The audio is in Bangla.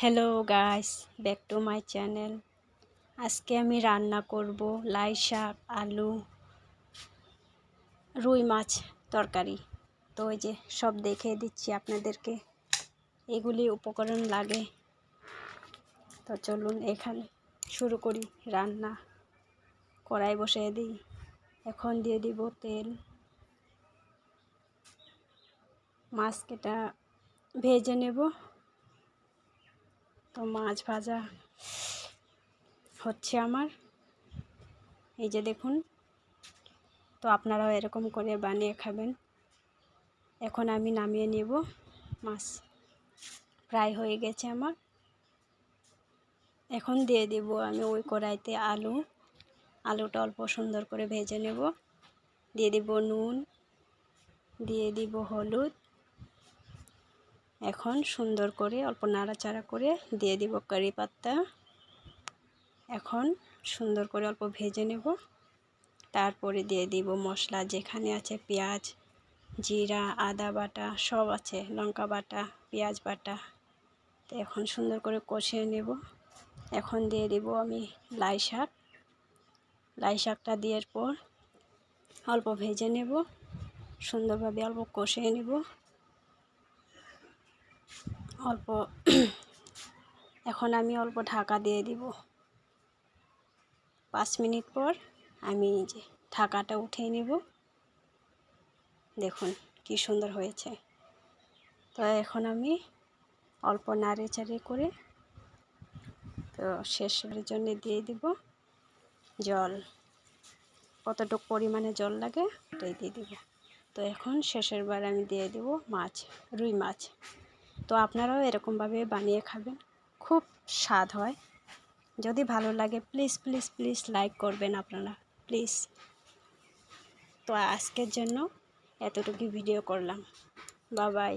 Hello guys, back to my channel. আজকে আমি রান্না করব লাই শাক, আলু, রুই মাছ তরকারি। তো ওই যে সব দেখিয়ে দিচ্ছি আপনাদেরকে, এগুলি উপকরণ লাগে। তো চলুন এখানে শুরু করি রান্না। কড়াই বসিয়ে দিই, এখন দিয়ে দিব তেল। মাছটা ভেজে নেব। তো মাছ ভাজা হচ্ছে আমার, এই যে দেখুন। তো আপনারাও এরকম করে বানিয়ে খাবেন। এখন আমি নামিয়ে নেব। মাছ ফ্রাই হয়ে গেছে আমার। এখন দিয়ে দেব আমি ওই কড়াইতে আলুটা অল্প সুন্দর করে ভেজে নেব। দিয়ে দিব নুন, দিয়ে দিব হলুদ। এখন সুন্দর করে অল্প নাড়াচাড়া করে দিয়ে দিব কারি পাতা। এখন সুন্দর করে অল্প ভেজে নেব। তারপরে দিয়ে দিব মশলা, যেখানে আছে পেঁয়াজ, জিরা, আদা বাটা সব আছে, লঙ্কা বাটা, পেঁয়াজ বাটা। তো এখন সুন্দর করে কষিয়ে নেব। এখন দিয়ে দিব আমি লাই শাকটা দেওয়ার পর অল্প ভেজে নেব, সুন্দরভাবে অল্প কষিয়ে নেব। এখন আমি অল্প ঢাকা দিয়ে দিব। 5 মিনিট পর আমি যে ঢাকাটা উঠিয়ে নেব। দেখুন কি সুন্দর হয়েছে। তো এখন আমি অল্প নাড়াচাড়া করে তো শেষের জন্য দিয়ে দিব জল। কতটুকু পরিমাণে জল লাগে ওটাই দিয়ে দিব। তো এখন শেষের বার আমি দিয়ে দেব রুই মাছ। তো আপনারাও এরকমভাবে বানিয়ে খাবেন, খুব স্বাদ হয়। যদি ভালো লাগে প্লিজ প্লিজ প্লিজ লাইক করবেন আপনারা, প্লিজ। তো আজকের জন্য এতটুকু ভিডিও করলাম। Bye bye.